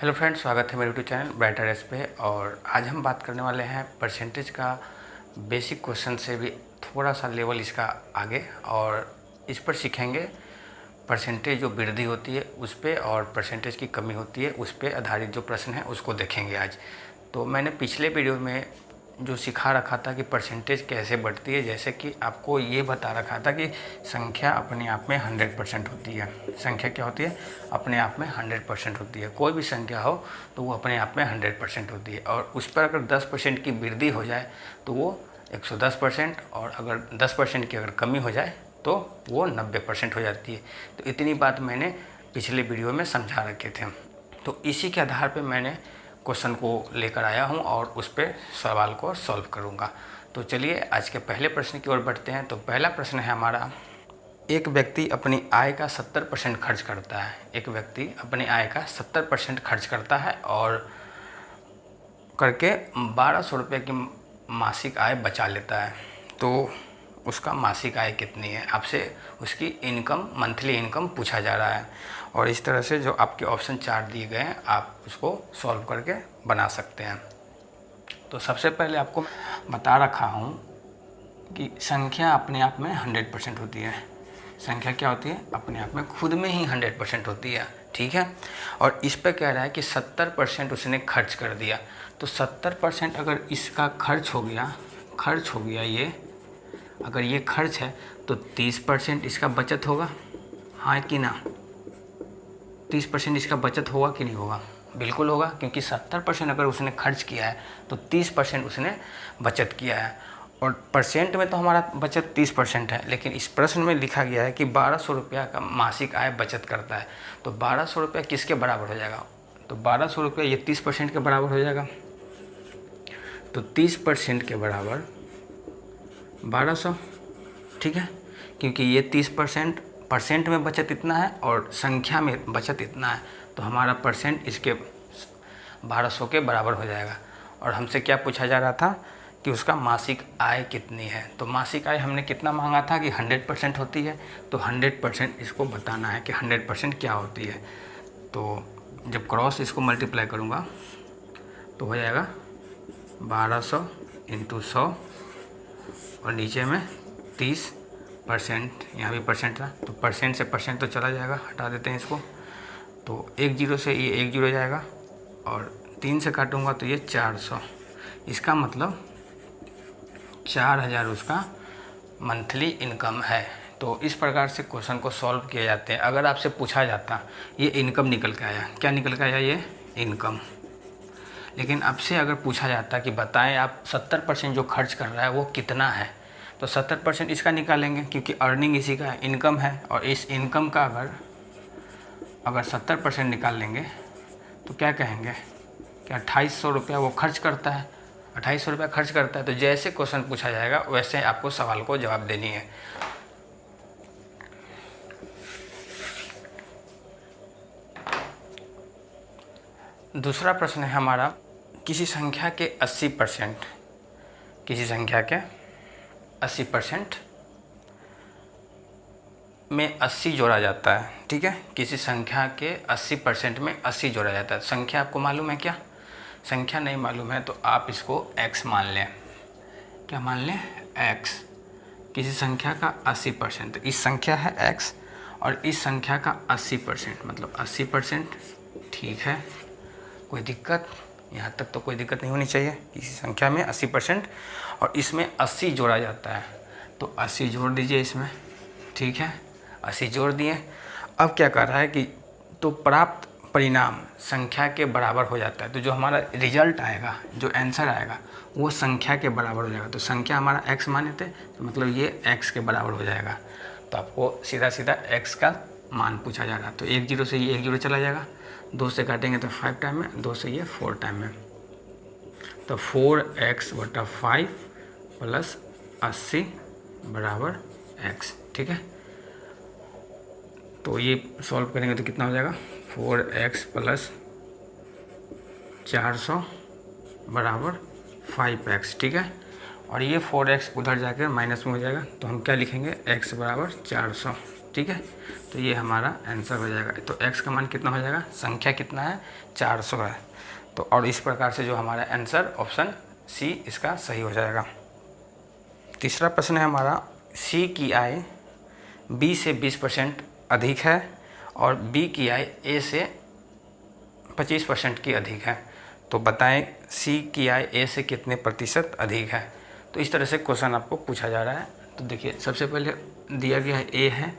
Hello friends, स्वागत है मेरे यूट्यूब चैनल ब्राइटर एस पे। और आज हम बात करने वाले हैं परसेंटेज का बेसिक क्वेश्चन से भी थोड़ा सा लेवल इसका आगे, और इस पर सीखेंगे परसेंटेज जो वृद्धि होती है उस पे और परसेंटेज की कमी होती है उस पे आधारित जो प्रश्न है उसको देखेंगे आज। तो मैंने पिछले वीडियो में जो सिखा रखा था कि परसेंटेज कैसे बढ़ती है, जैसे कि आपको ये बता रखा था कि संख्या अपने आप में 100% होती है। संख्या क्या होती है? अपने आप में 100% होती है। कोई भी संख्या हो तो वो अपने आप में 100% होती है, और उस पर अगर 10% की वृद्धि हो जाए तो वो 110%, और अगर 10% की अगर कमी हो जाए तो वो 90% हो जाती है। तो इतनी बात मैंने पिछले वीडियो में समझा रखे थे। तो इसी के आधार पर मैंने क्वेश्चन को लेकर आया हूं और उस पर सवाल को सॉल्व करूंगा। तो चलिए आज के पहले प्रश्न की ओर बढ़ते हैं। तो पहला प्रश्न है हमारा, एक व्यक्ति अपनी आय का 70% खर्च करता है। एक व्यक्ति अपनी आय का 70% खर्च करता है और करके 1200 रुपये की मासिक आय बचा लेता है। तो उसका मासिक आय कितनी है? आपसे उसकी इनकम, मंथली इनकम पूछा जा रहा है। और इस तरह से जो आपके ऑप्शन 4 दिए गए हैं आप उसको सॉल्व करके बना सकते हैं। तो सबसे पहले आपको बता रखा हूँ कि संख्या अपने आप में 100% होती है। संख्या क्या होती है? अपने आप में खुद में ही 100% होती है, ठीक है। और इस पे कह रहा है कि 70% उसने खर्च कर दिया। तो 70% अगर इसका खर्च हो गया ये, अगर ये खर्च है तो 30% इसका बचत होगा, हाँ कि ना? 30% इसका बचत होगा कि नहीं होगा? बिल्कुल होगा, क्योंकि 70% अगर उसने खर्च किया है तो 30% उसने बचत किया है। और परसेंट में तो हमारा बचत 30% है, लेकिन इस प्रश्न में लिखा गया है कि 1200 रुपया का मासिक आय बचत करता है। तो 1200 रुपया किसके बराबर हो जाएगा? तो 1200 रुपया ये 30% के बराबर हो जाएगा। तो 30% के बराबर 1200, ठीक है, क्योंकि ये 30% में बचत इतना है और संख्या में बचत इतना है, तो हमारा परसेंट इसके 1200 के बराबर हो जाएगा। और हमसे क्या पूछा जा रहा था कि उसका मासिक आय कितनी है। तो मासिक आय हमने कितना मांगा था कि 100% होती है। तो 100% इसको बताना है कि 100% क्या होती है। तो जब क्रॉस इसको मल्टीप्लाई करूँगा तो हो जाएगा 1200 × 100 और नीचे में 30%, यहाँ भी परसेंट था तो परसेंट से परसेंट तो चला जाएगा, हटा देते हैं इसको। तो 1 0 से ये 1 0 जाएगा और 3 से काटूंगा तो ये 400। इसका मतलब 4000 उसका मंथली इनकम है। तो इस प्रकार से क्वेश्चन को सॉल्व किए जाते हैं। अगर आपसे पूछा जाता ये इनकम निकल के आया, क्या निकल के आया? ये इनकम। लेकिन आपसे अगर पूछा जाता कि बताएं आप 70% जो खर्च कर रहा है वो कितना है, तो 70% इसका निकालेंगे, क्योंकि अर्निंग इसी का है, इनकम है। और इस इनकम का अगर 70% निकाल लेंगे तो क्या कहेंगे कि 2800 रुपया वो खर्च करता है। 2800 रुपया खर्च करता है। तो जैसे क्वेश्चन पूछा जाएगा वैसे आपको सवाल को जवाब देनी है। दूसरा प्रश्न है हमारा, किसी संख्या के 80% में 80 जोड़ा जाता है, ठीक है। किसी संख्या के 80% में 80 जोड़ा जाता है। संख्या आपको मालूम है क्या? संख्या नहीं मालूम है तो आप इसको x मान लें। क्या मान लें? x। किसी संख्या का 80%, तो इस संख्या है x और इस संख्या का 80%, मतलब 80%, ठीक है। कोई दिक्कत? यहाँ तक तो कोई दिक्कत नहीं होनी चाहिए। किसी संख्या में 80% और इसमें 80 जोड़ा जाता है, तो 80 जोड़ दीजिए इसमें, ठीक है। 80 जोड़ दिए। अब क्या कर रहा है कि तो प्राप्त परिणाम संख्या के बराबर हो जाता है। तो जो हमारा रिजल्ट आएगा, जो आंसर आएगा वो संख्या के बराबर हो जाएगा। तो संख्या हमारा x माने थे, तो मतलब ये x के बराबर हो जाएगा। तो आपको सीधा सीधा x का मान पूछा जा रहा है। तो 1 0 से ये 1 0 चला जाएगा, 2 से काटेंगे तो 5 टाइम में, 2 से ये 4 टाइम में। तो 4x/5 + 80 = x, ठीक है। तो ये सॉल्व करेंगे तो कितना हो जाएगा? 4x + 400 = 5x, ठीक है। और ये 4x उधर जाकर माइनस में हो जाएगा, तो हम क्या लिखेंगे, x बराबर 400। ठीक है, तो ये हमारा आंसर हो जाएगा। तो x का मान कितना हो जाएगा, संख्या कितना है, 400 है। तो और इस प्रकार से जो हमारा आंसर ऑप्शन सी इसका सही हो जाएगा। तीसरा प्रश्न है हमारा, सी की आय बी से 20% अधिक है और बी की आय ए से 25% की अधिक है, तो बताएं सी की आय ए से कितने प्रतिशत अधिक है। तो इस तरह से क्वेश्चन आपको पूछा जा रहा है। तो देखिए, सबसे पहले दिया गया है ए है,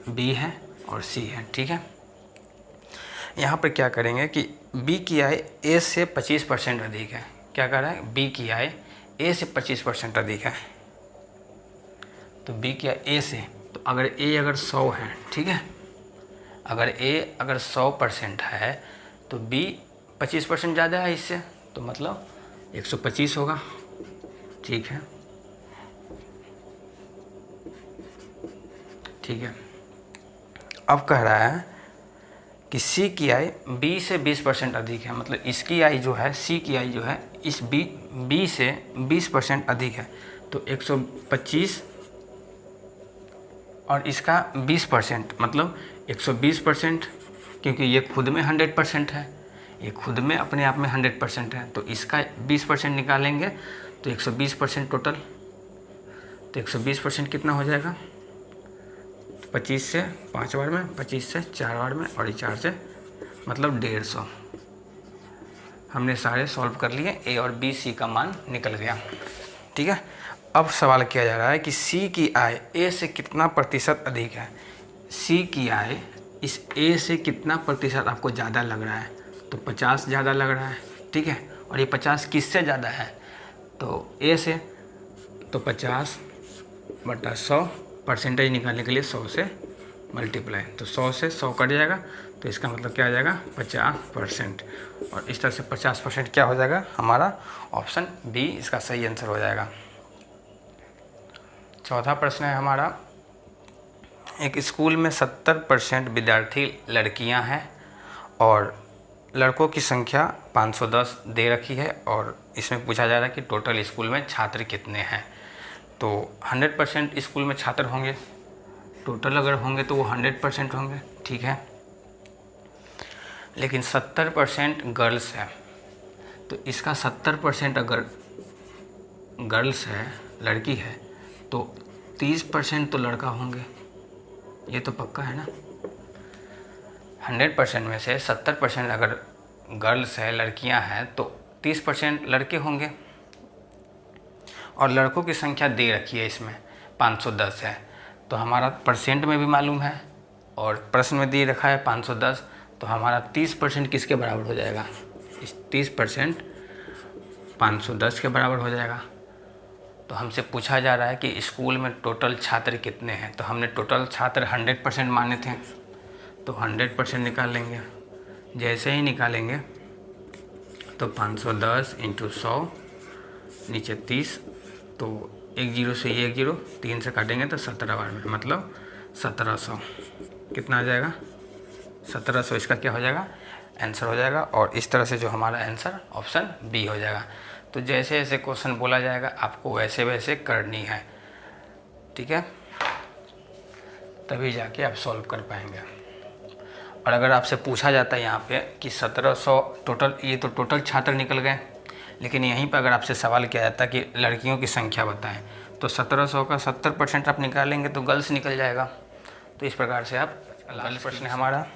बी है और सी है। ठीक है, यहाँ पर क्या करेंगे कि बी की आय ए से 25% अधिक है। क्या कर रहा है, बी की आय ए से 25% अधिक है। तो बी की आय ए से, तो अगर ए अगर 100 है, ठीक है, अगर ए अगर 100% है तो बी 25% ज़्यादा है इससे, तो मतलब 125 होगा। ठीक है, ठीक है। अब कह रहा है कि सी की आय बी से 20% अधिक है, मतलब इसकी आय जो है, सी की आय जो है इस बी से 20% अधिक है, तो 125 और इसका 20%, मतलब 120%, क्योंकि ये खुद में 100% है, ये खुद में अपने आप में 100% है, तो इसका 20% निकालेंगे तो 120% टोटल। तो 120% कितना हो जाएगा, 25 से 5 बार में, 25 से 4 बार में और 4 से मतलब 150। हमने सारे सॉल्व कर लिए, ए और बी सी का मान निकल गया। ठीक है, अब सवाल किया जा रहा है कि सी की आय ए से कितना प्रतिशत अधिक है। सी की आय इस ए से कितना प्रतिशत आपको ज़्यादा लग रहा है, तो 50 ज़्यादा लग रहा है। ठीक है, और ये 50 किससे ज़्यादा है, तो ए से, तो 50/100, परसेंटेज निकालने के लिए 100 से मल्टीप्लाई, तो 100 से 100 कट जाएगा, तो इसका मतलब क्या आ जाएगा, 50%। और इस तरह से 50% क्या हो जाएगा, हमारा ऑप्शन बी इसका सही आंसर हो जाएगा। चौथा प्रश्न है हमारा, एक स्कूल में 70% विद्यार्थी लड़कियां हैं और लड़कों की संख्या 510 दे रखी है, और इसमें पूछा जा रहा है कि टोटल स्कूल में छात्र कितने हैं। तो 100% स्कूल में छात्र होंगे, टोटल अगर होंगे तो वो 100% होंगे। ठीक है, लेकिन 70% गर्ल्स है, तो इसका 70% अगर गर्ल्स है, लड़की है, तो 30% तो लड़का होंगे, ये तो पक्का है ना। 100% में से 70% अगर गर्ल्स है, लड़कियां हैं, तो 30% लड़के होंगे, और लड़कों की संख्या दे रखी है इसमें 510 है, तो हमारा परसेंट में भी मालूम है और प्रश्न में दे रखा है 510, तो हमारा 30% किसके बराबर हो जाएगा, इस 30% 510 के बराबर हो जाएगा। तो हमसे पूछा जा रहा है कि स्कूल में टोटल छात्र कितने हैं, तो हमने टोटल छात्र 100% माने थे, तो 100% निकाल लेंगे। जैसे ही निकालेंगे तो 510 × 100 नीचे 30, तो 1 0 से ये 1 0, 3 से काटेंगे तो 17 बार में, मतलब 1700 कितना आ जाएगा, 1700 इसका क्या हो जाएगा, आंसर हो जाएगा। और इस तरह से जो हमारा आंसर ऑप्शन बी हो जाएगा। तो जैसे जैसे क्वेश्चन बोला जाएगा आपको वैसे वैसे करनी है। ठीक है, तभी जाके आप सॉल्व कर पाएंगे। और अगर आपसे पूछा जाता है यहाँ पे कि 1700 टोटल, ये तो टोटल छात्र निकल गए, लेकिन यहीं पर अगर आपसे सवाल किया जाता है कि लड़कियों की संख्या बताएं, तो 1700 का 70% आप निकालेंगे तो गर्ल्स निकल जाएगा। तो इस प्रकार से आप, अगला प्रश्न है हमारा,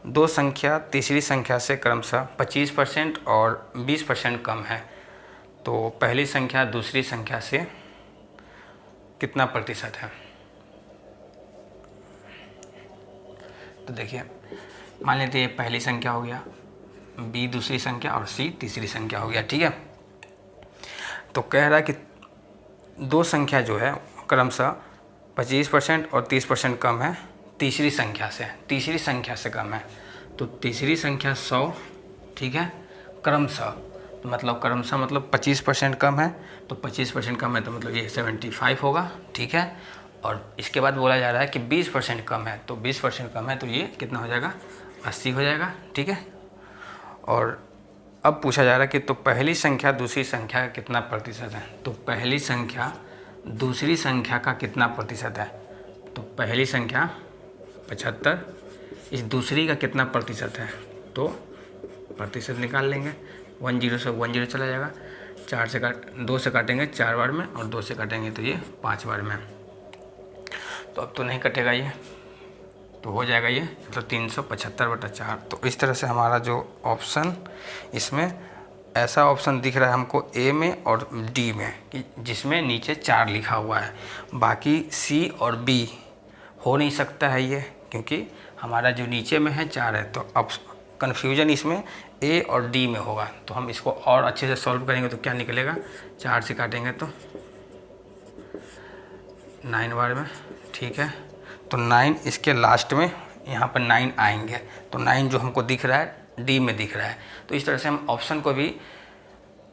दो संख्या तीसरी संख्या से क्रमशः 25% और 20% कम है, तो पहली संख्या दूसरी संख्या से कितना प्रतिशत है। तो देखिए, मान लेते हैं पहली संख्या हो गया, बी दूसरी संख्या और सी तीसरी संख्या हो गया। ठीक है, तो कह रहा है कि दो संख्या जो है क्रमशः 25% और 30% कम है तीसरी संख्या से कम है। तो तीसरी संख्या 100, ठीक है, क्रमशः, तो मतलब क्रमशः मतलब 25% कम है, तो 25% कम है तो मतलब ये 75 होगा। ठीक है, और इसके बाद बोला जा रहा है कि 20% कम है, तो 20% कम है तो ये कितना हो जाएगा, 80 हो जाएगा। ठीक है, और अब पूछा जा रहा है कि तो पहली संख्या दूसरी संख्या का कितना प्रतिशत है। तो पहली संख्या दूसरी संख्या का कितना प्रतिशत है। तो पहली संख्या 75, इस दूसरी का कितना प्रतिशत है। तो प्रतिशत निकाल लेंगे, 10 से 10 चला जाएगा, 2 से काटेंगे 4 बार में और 2 से काटेंगे तो ये 5 बार में। तो अब तो नहीं कटेगा ये, तो हो जाएगा ये तो 375/4। तो इस तरह से हमारा जो ऑप्शन, इसमें ऐसा ऑप्शन दिख रहा है हमको ए में और डी में कि जिसमें नीचे 4 लिखा हुआ है, बाकी सी और बी हो नहीं सकता है ये, क्योंकि हमारा जो नीचे में है 4 है। तो अब कन्फ्यूजन इसमें ए और डी में होगा। तो हम इसको और अच्छे से सॉल्व करेंगे तो क्या निकलेगा, 4 से काटेंगे तो 9 बार में, ठीक है। तो 9 इसके लास्ट में यहाँ पर 9 आएंगे, तो 9 जो हमको दिख रहा है डी में दिख रहा है। तो इस तरह से हम ऑप्शन को भी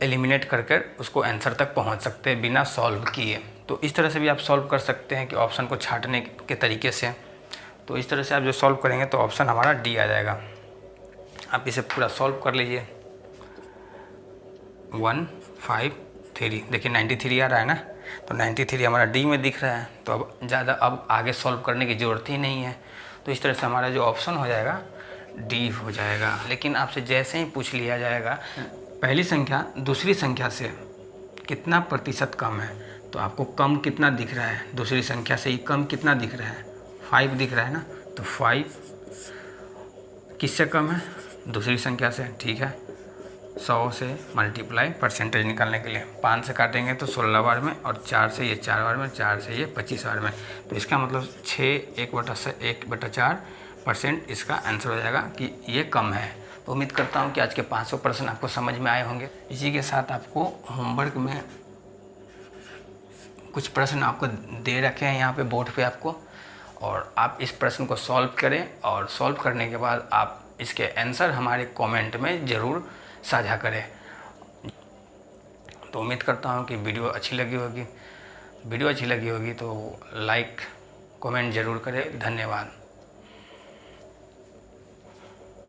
एलिमिनेट करके उसको आंसर तक पहुँच सकते हैं बिना सॉल्व किए। तो इस तरह से भी आप सॉल्व कर सकते हैं कि ऑप्शन को छांटने के तरीके से। तो इस तरह से आप जो सॉल्व करेंगे तो ऑप्शन हमारा डी आ जाएगा। आप इसे पूरा सॉल्व कर लीजिए। 153, देखिए 93 आ रहा है ना, तो 93 हमारा डी में दिख रहा है। तो अब आगे सॉल्व करने की ज़रूरत ही नहीं है। तो इस तरह से हमारा जो ऑप्शन हो जाएगा डी हो जाएगा। लेकिन आपसे जैसे ही पूछ लिया जाएगा पहली संख्या दूसरी संख्या से कितना प्रतिशत कम है, तो आपको कम कितना दिख रहा है, दूसरी संख्या से ही कम कितना दिख रहा है, 5 दिख रहा है ना। तो 5 किससे कम है, दूसरी संख्या से, ठीक है। 100 से मल्टीप्लाई परसेंटेज निकालने के लिए 5 से काटेंगे तो 16 बार में, और 4 से ये 4 बार में, 4 से ये 25 बार में। तो इसका मतलब 1/4% इसका आंसर हो जाएगा कि ये कम है। तो उम्मीद करता हूँ कि आज के 500 प्रश्न आपको समझ में आए होंगे। इसी के साथ आपको होमवर्क में कुछ प्रश्न आपको दे रखे हैं यहाँ पे बोर्ड पे आपको, और आप इस प्रश्न को सॉल्व करें, और सॉल्व करने के बाद आप इसके आंसर हमारे कमेंट में ज़रूर साझा करें। तो उम्मीद करता हूँ कि वीडियो अच्छी लगी होगी। तो लाइक कमेंट ज़रूर करें। धन्यवाद।